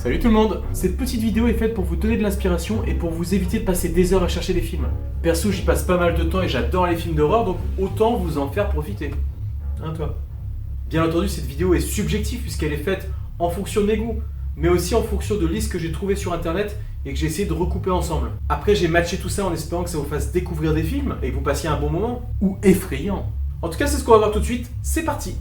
Salut tout le monde! Cette petite vidéo est faite pour vous donner de l'inspiration et pour vous éviter de passer des heures à chercher des films. Perso, j'y passe pas mal de temps et j'adore les films d'horreur, donc autant vous en faire profiter. Hein toi? Bien entendu, cette vidéo est subjective puisqu'elle est faite en fonction de mes goûts, mais aussi en fonction de listes que j'ai trouvées sur internet et que j'ai essayé de recouper ensemble. Après, j'ai matché tout ça en espérant que ça vous fasse découvrir des films et que vous passiez un bon moment, ou effrayant. En tout cas, c'est ce qu'on va voir tout de suite, c'est parti!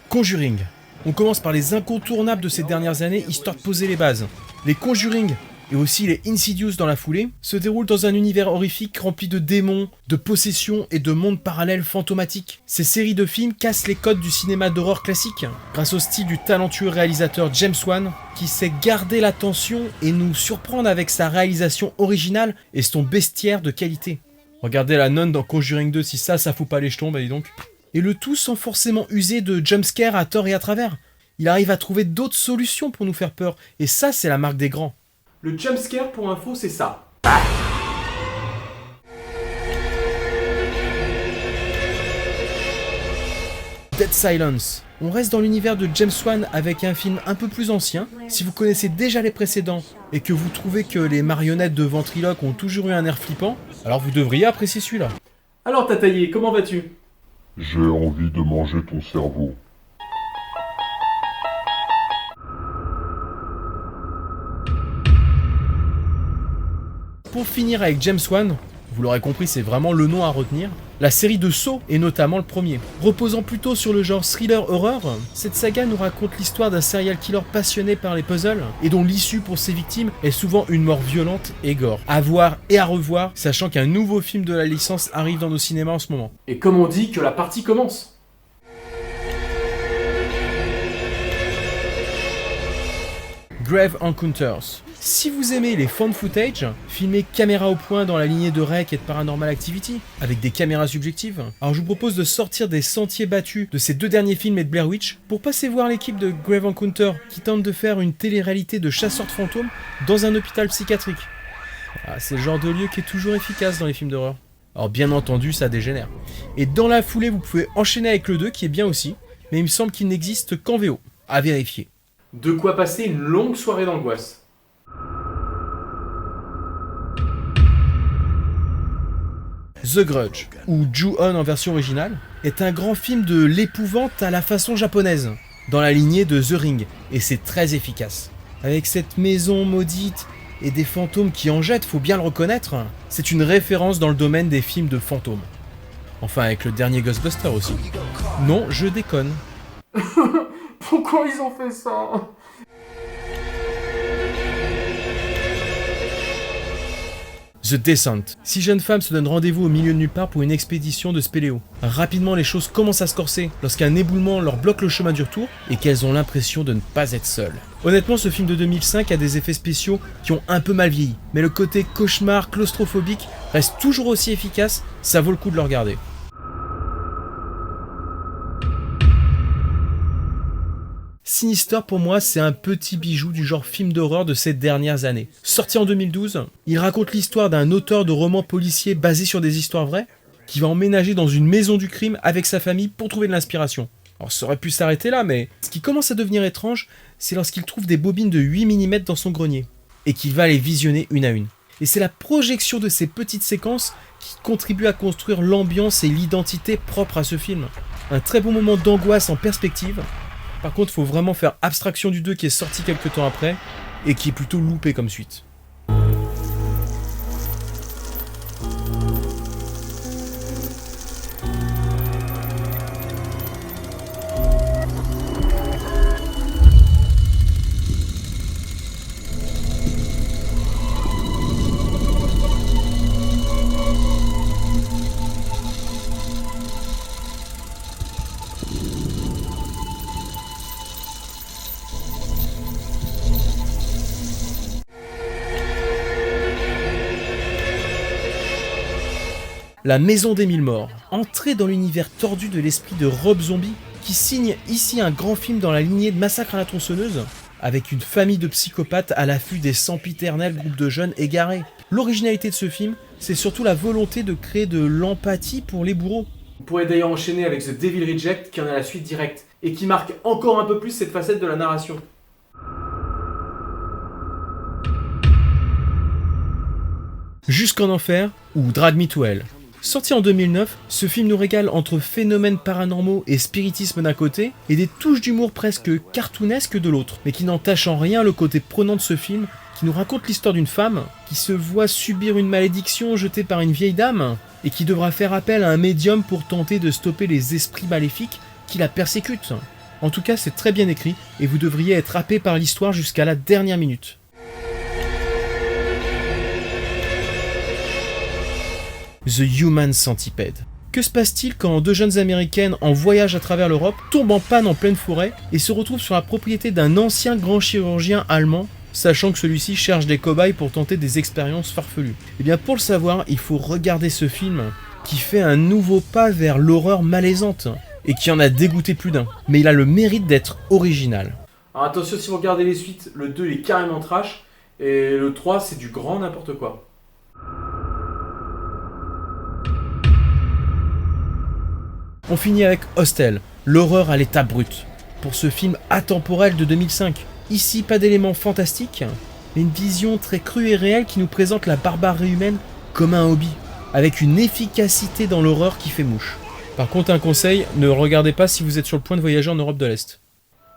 Conjuring. On commence par les incontournables de ces dernières années, histoire de poser les bases. Les Conjuring, et aussi les Insidious dans la foulée, se déroulent dans un univers horrifique rempli de démons, de possessions et de mondes parallèles fantomatiques. Ces séries de films cassent les codes du cinéma d'horreur classique, grâce au style du talentueux réalisateur James Wan, qui sait garder l'attention et nous surprendre avec sa réalisation originale et son bestiaire de qualité. Regardez la nonne dans Conjuring 2, si ça fout pas les jetons, bah dis donc. Et le tout sans forcément user de jumpscare à tort et à travers. Il arrive à trouver d'autres solutions pour nous faire peur, et ça c'est la marque des grands. Le jumpscare pour info c'est ça. Dead Silence. On reste dans l'univers de James Wan avec un film un peu plus ancien. Si vous connaissez déjà les précédents et que vous trouvez que les marionnettes de ventriloque ont toujours eu un air flippant, alors vous devriez apprécier celui-là. Alors Tataillé, comment vas-tu ? J'ai envie de manger ton cerveau. Pour finir avec James Wan, vous l'aurez compris, c'est vraiment le nom à retenir, la série de Saw est notamment le premier. Reposant plutôt sur le genre thriller-horror, cette saga nous raconte l'histoire d'un serial killer passionné par les puzzles et dont l'issue pour ses victimes est souvent une mort violente et gore. À voir et à revoir, sachant qu'un nouveau film de la licence arrive dans nos cinémas en ce moment. Et comme on dit, que la partie commence. Grave Encounters. Si vous aimez les found footage, filmés caméra au point dans la lignée de Rec et de Paranormal Activity, avec des caméras subjectives, alors je vous propose de sortir des sentiers battus de ces deux derniers films et de Blair Witch pour passer voir l'équipe de Grave Encounter qui tente de faire une télé-réalité de chasseurs de fantômes dans un hôpital psychiatrique. C'est le genre de lieu qui est toujours efficace dans les films d'horreur. Alors bien entendu, ça dégénère. Et dans la foulée, vous pouvez enchaîner avec le 2 qui est bien aussi, mais il me semble qu'il n'existe qu'en VO. À vérifier. De quoi passer une longue soirée d'angoisse. The Grudge, ou Ju-On en version originale, est un grand film de l'épouvante à la façon japonaise, dans la lignée de The Ring, et c'est très efficace. Avec cette maison maudite et des fantômes qui en jettent, faut bien le reconnaître, c'est une référence dans le domaine des films de fantômes. Enfin avec le dernier Ghostbuster aussi. Non, je déconne. Pourquoi ils ont fait ça ? The Descent. 6 jeunes femmes se donnent rendez-vous au milieu de nulle part pour une expédition de spéléo. Rapidement, les choses commencent à se corser lorsqu'un éboulement leur bloque le chemin du retour et qu'elles ont l'impression de ne pas être seules. Honnêtement, ce film de 2005 a des effets spéciaux qui ont un peu mal vieilli, mais le côté cauchemar claustrophobique reste toujours aussi efficace, ça vaut le coup de le regarder. Sinister pour moi c'est un petit bijou du genre film d'horreur de ces dernières années. Sorti en 2012, il raconte l'histoire d'un auteur de romans policiers basés sur des histoires vraies qui va emménager dans une maison du crime avec sa famille pour trouver de l'inspiration. Alors ça aurait pu s'arrêter là, mais ce qui commence à devenir étrange, c'est lorsqu'il trouve des bobines de 8 mm dans son grenier et qu'il va les visionner une à une. Et c'est la projection de ces petites séquences qui contribue à construire l'ambiance et l'identité propre à ce film. Un très bon moment d'angoisse en perspective. Par contre, il faut vraiment faire abstraction du 2 qui est sorti quelques temps après et qui est plutôt loupé comme suite. La Maison des Mille Morts. Entrée dans l'univers tordu de l'esprit de Rob Zombie, qui signe ici un grand film dans la lignée de Massacre à la tronçonneuse, avec une famille de psychopathes à l'affût des sempiternels groupes de jeunes égarés. L'originalité de ce film, c'est surtout la volonté de créer de l'empathie pour les bourreaux. Vous pourrez d'ailleurs enchaîner avec The Devil Reject qui en a la suite directe et qui marque encore un peu plus cette facette de la narration. Jusqu'en enfer ou Drag Me to Hell. Sorti en 2009, ce film nous régale entre phénomènes paranormaux et spiritisme d'un côté et des touches d'humour presque cartoonesques de l'autre, mais qui n'entachent en rien le côté prenant de ce film qui nous raconte l'histoire d'une femme qui se voit subir une malédiction jetée par une vieille dame et qui devra faire appel à un médium pour tenter de stopper les esprits maléfiques qui la persécutent. En tout cas, c'est très bien écrit et vous devriez être happé par l'histoire jusqu'à la dernière minute. The Human Centipede. Que se passe-t-il quand deux jeunes américaines en voyage à travers l'Europe tombent en panne en pleine forêt et se retrouvent sur la propriété d'un ancien grand chirurgien allemand, sachant que celui-ci cherche des cobayes pour tenter des expériences farfelues? Et bien pour le savoir, il faut regarder ce film qui fait un nouveau pas vers l'horreur malaisante et qui en a dégoûté plus d'un. Mais il a le mérite d'être original. Alors attention, si vous regardez les suites, le 2 il est carrément trash et le 3 c'est du grand n'importe quoi. On finit avec Hostel, l'horreur à l'état brut. Pour ce film atemporel de 2005. Ici, pas d'éléments fantastiques, mais une vision très crue et réelle qui nous présente la barbarie humaine comme un hobby, avec une efficacité dans l'horreur qui fait mouche. Par contre, un conseil, ne regardez pas si vous êtes sur le point de voyager en Europe de l'Est.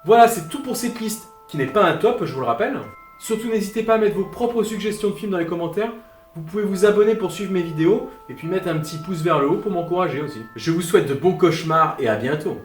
Voilà, c'est tout pour cette liste, qui n'est pas un top, je vous le rappelle. Surtout, n'hésitez pas à mettre vos propres suggestions de films dans les commentaires. Vous pouvez vous abonner pour suivre mes vidéos et puis mettre un petit pouce vers le haut pour m'encourager aussi. Je vous souhaite de bons cauchemars et à bientôt.